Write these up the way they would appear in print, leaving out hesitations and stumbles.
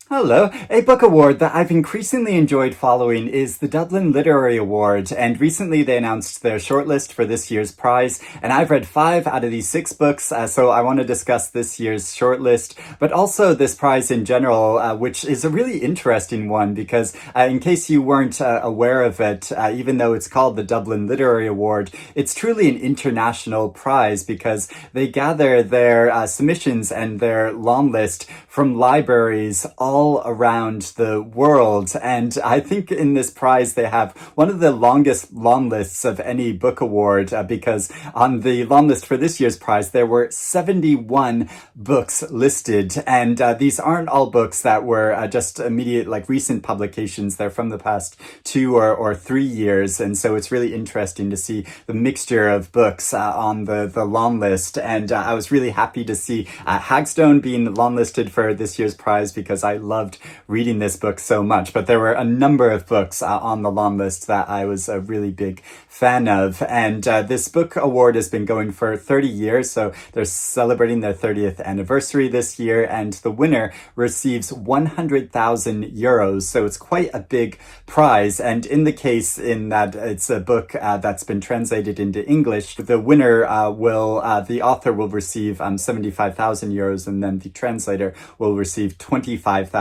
Hello. A book award that I've increasingly enjoyed following is the Dublin Literary Award, and recently they announced their shortlist for this year's prize, and I've read 5 out of these 6 books, so I want to discuss this year's shortlist, but also this prize in general, which is a really interesting one because, in case you weren't aware of it, even though it's called the Dublin Literary Award, it's truly an international prize because they gather their submissions and their long list from libraries all around the world. And I think in this prize they have one of the longest long lists of any book award because on the long list for this year's prize there were 71 books listed, and these aren't all books that were just immediate, like recent publications. They're from the past 2 or 3 years, and so it's really interesting to see the mixture of books on the long list. And I was really happy to see Hagstone being long listed for this year's prize because I loved reading this book so much. But there were a number of books on the long list that I was a really big fan of. And this book award has been going for 30 years, so they're celebrating their 30th anniversary this year, and the winner receives 100,000 euros. So it's quite a big prize. And in the case in that it's a book that's been translated into English, the winner the author will receive 75,000 euros, and then the translator will receive 25,000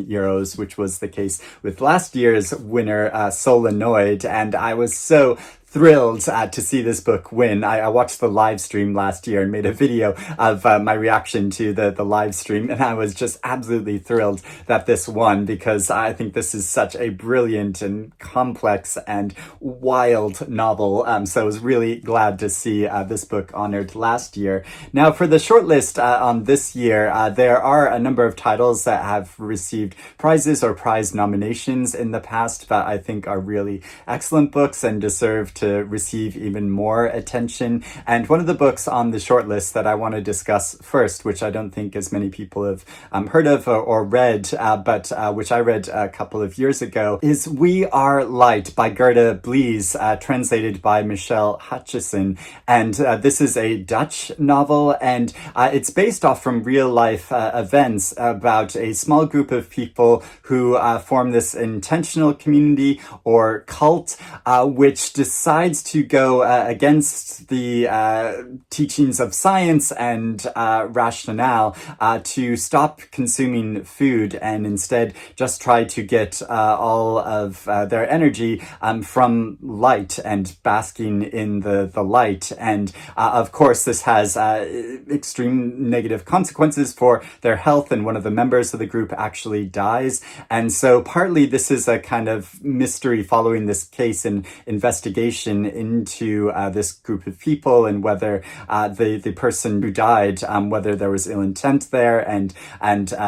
euros, which was the case with last year's winner, Solenoid. And I was so thrilled to see this book win. I watched the live stream last year and made a video of my reaction to the live stream, and I was just absolutely thrilled that this won because I think this is such a brilliant and complex and wild novel. So I was really glad to see this book honored last year. Now, for the shortlist on this year, there are a number of titles that have received prizes or prize nominations in the past that I think are really excellent books and deserve to receive even more attention. And one of the books on the shortlist that I want to discuss first, which I don't think as many people have heard of or read, but which I read a couple of years ago, is We Are Light by Gerda Blees, translated by Michelle Hutchison. And this is a Dutch novel, and it's based off from real life events about a small group of people who form this intentional community or cult, which decides to go against the teachings of science and rationale to stop consuming food and instead just try to get all of their energy from light and basking in the light. And of course, this has extreme negative consequences for their health, and one of the members of the group actually dies. And so partly this is a kind of mystery following this case and investigation into this group of people and whether the person who died, whether there was ill intent there, and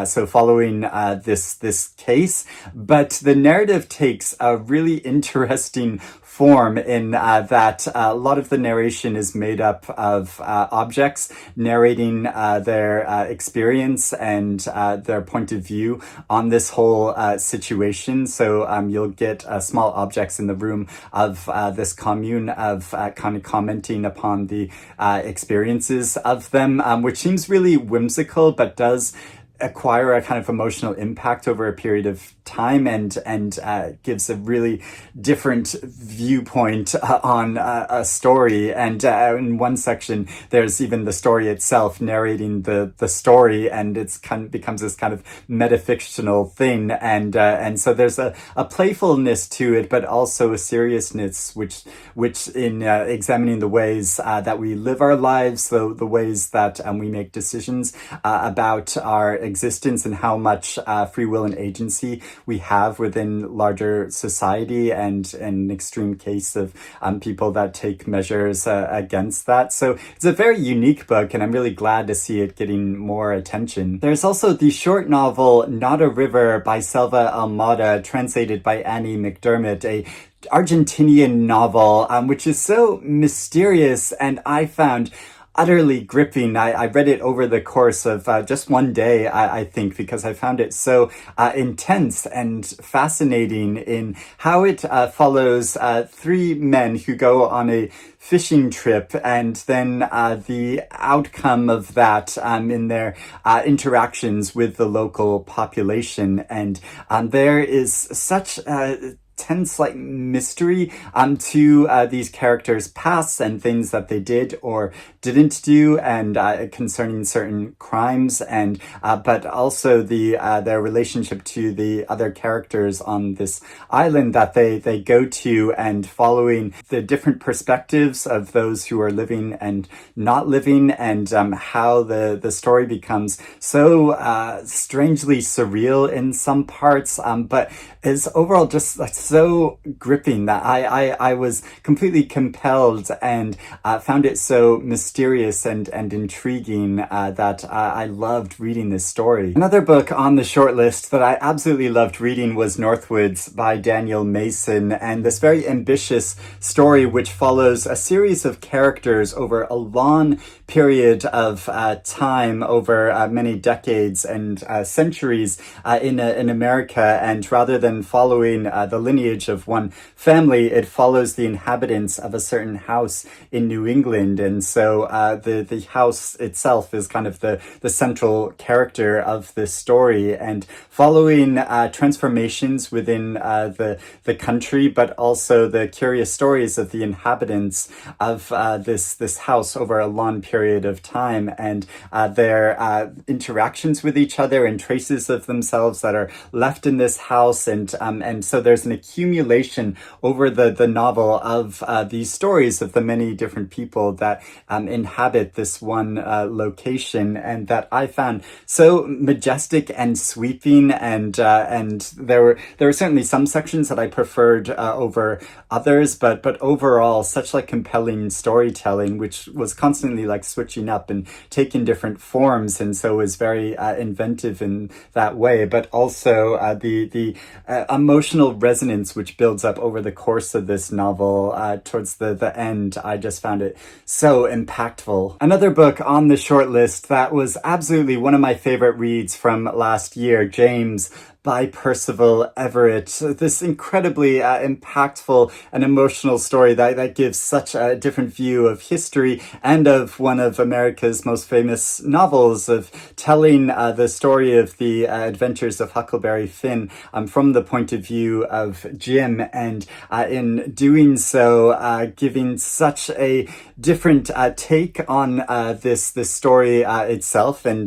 so following this case. But the narrative takes a really interesting form in that a lot of the narration is made up of objects narrating their experience and their point of view on this whole situation. So you'll get small objects in the room of this commune of kind of commenting upon the experiences of them, which seems really whimsical, but does acquire a kind of emotional impact over a period of time and gives a really different viewpoint on a story. And in one section, there's even the story itself narrating the story, and it's becomes this kind of metafictional thing. And so there's a playfulness to it, but also a seriousness, which in examining the ways that we live our lives, the ways that we make decisions about our existence and how much free will and agency we have within larger society, and an extreme case of people that take measures against that. So it's a very unique book, and I'm really glad to see it getting more attention. There's also the short novel Not a River by Selva Almada, translated by Annie McDermott, a Argentinian novel, which is so mysterious, and I found utterly gripping. I read it over the course of just one day, I think, because I found it so intense and fascinating in how it follows three men who go on a fishing trip, and then the outcome of that in their interactions with the local population. And there is such tense like mystery to these characters' pasts and things that they did or didn't do, and concerning certain crimes, and but also their relationship to the other characters on this island that they go to, and following the different perspectives of those who are living and not living, and how the story becomes so strangely surreal in some parts, but is overall just like so gripping that I was completely compelled, and found it so mysterious and intriguing that I loved reading this story. Another book on the shortlist that I absolutely loved reading was Northwoods by Daniel Mason, and this very ambitious story which follows a series of characters over a long period of time, over many decades and centuries in America, and rather than following the lineage of one family, it follows the inhabitants of a certain house in New England. And so the house itself is kind of the central character of this story, and following transformations within the country, but also the curious stories of the inhabitants of this house over a long period of time, and their interactions with each other and traces of themselves that are left in this house. And so there's an accumulation over the novel of these stories of the many different people that inhabit this one location, and that I found so majestic and sweeping, and there were certainly some sections that I preferred over others, but overall such like compelling storytelling, which was constantly like switching up and taking different forms, and so was very inventive in that way, but also the emotional resonance which builds up over the course of this novel towards the end. I just found it so impactful. Another book on the short list that was absolutely one of my favorite reads from last year, James by Percival Everett. This incredibly impactful and emotional story that gives such a different view of history and of one of America's most famous novels, of telling the story of the adventures of Huckleberry Finn from the point of view of Jim, and in doing so, giving such a different take on this story itself, and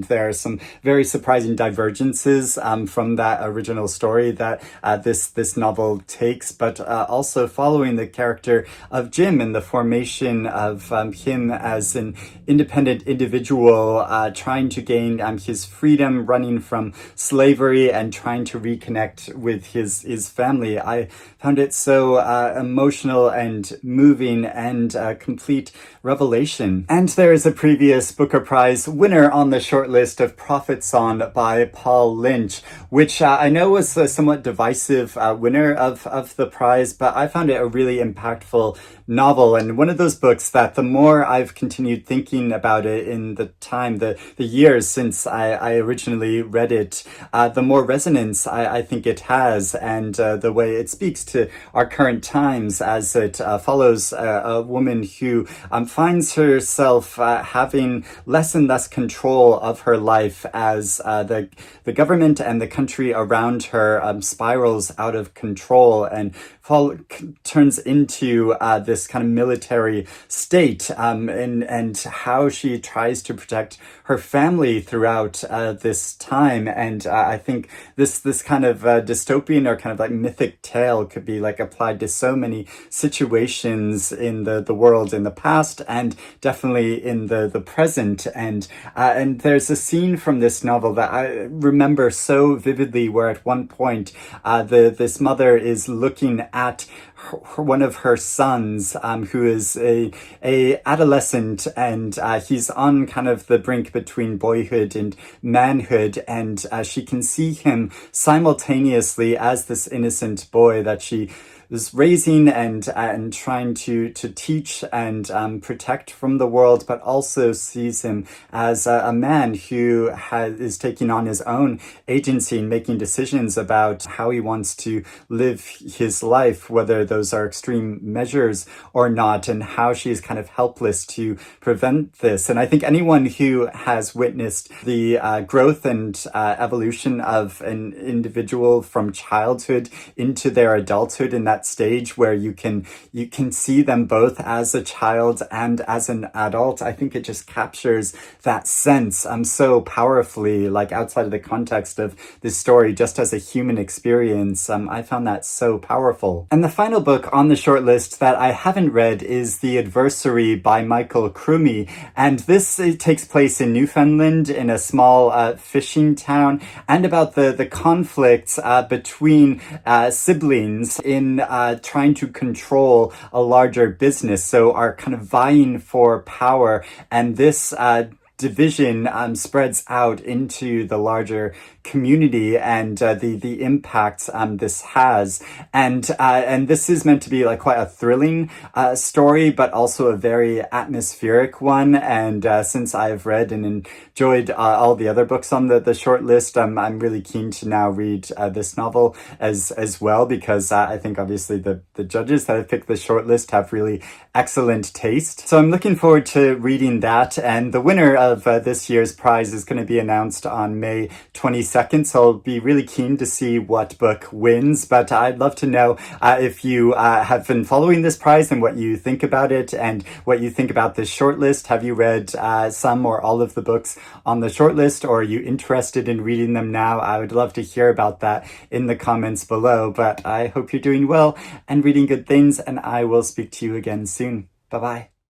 there are some very surprising divergences from that original story that this novel takes, but also following the character of Jim and the formation of him as an independent individual, trying to gain his freedom, running from slavery, and trying to reconnect with his family. I found it so emotional and moving, and a complete revelation. And there is a previous Booker Prize winner on the shortlist of Prophet Song by Paul Lynch, which I know was a somewhat divisive winner of the prize, but I found it a really impactful novel, and one of those books that the more I've continued thinking about it in the time, the years since I originally read it, the more resonance I think it has, and the way it speaks to our current times, as it follows a woman who finds herself having less and less control of her life as the government and the country around her spirals out of control and turns into this kind of military state, and how she tries to protect her family throughout this time. And I think this kind of dystopian or kind of like mythic tale could be like applied to so many situations in the world in the past, and definitely in the present. And there's a scene from this novel that I remember so vividly, where at one point this mother is looking at one of her sons, who is a adolescent, and he's on kind of the brink between boyhood and manhood, and she can see him simultaneously as this innocent boy that she was raising and trying to teach and protect from the world, but also sees him as a man who is taking on his own agency and making decisions about how he wants to live his life, whether those are extreme measures or not, and how she is kind of helpless to prevent this. And I think anyone who has witnessed the growth and evolution of an individual from childhood into their adulthood, in that stage where you can see them both as a child and as an adult, I think it just captures that sense so powerfully, like outside of the context of this story, just as a human experience. I found that so powerful. And the final book on the shortlist that I haven't read is The Adversary by Michael Crumey, and this takes place in Newfoundland in a small fishing town, and about the conflicts between siblings in trying to control a larger business, so are kind of vying for power, and this division spreads out into the larger community, and the impact this has, and this is meant to be like quite a thrilling story, but also a very atmospheric one. And since I've read and enjoyed all the other books on the short list, I'm really keen to now read this novel as well, because I think obviously the judges that have picked the short list have really excellent taste. So I'm looking forward to reading that, and the winner of this year's prize is going to be announced on May 22nd, so I'll be really keen to see what book wins. But I'd love to know if you have been following this prize and what you think about it, and what you think about this shortlist. Have you read some or all of the books on the shortlist, or are you interested in reading them now? I would love to hear about that in the comments below. But I hope you're doing well and reading good things, and I will speak to you again soon. Bye-bye.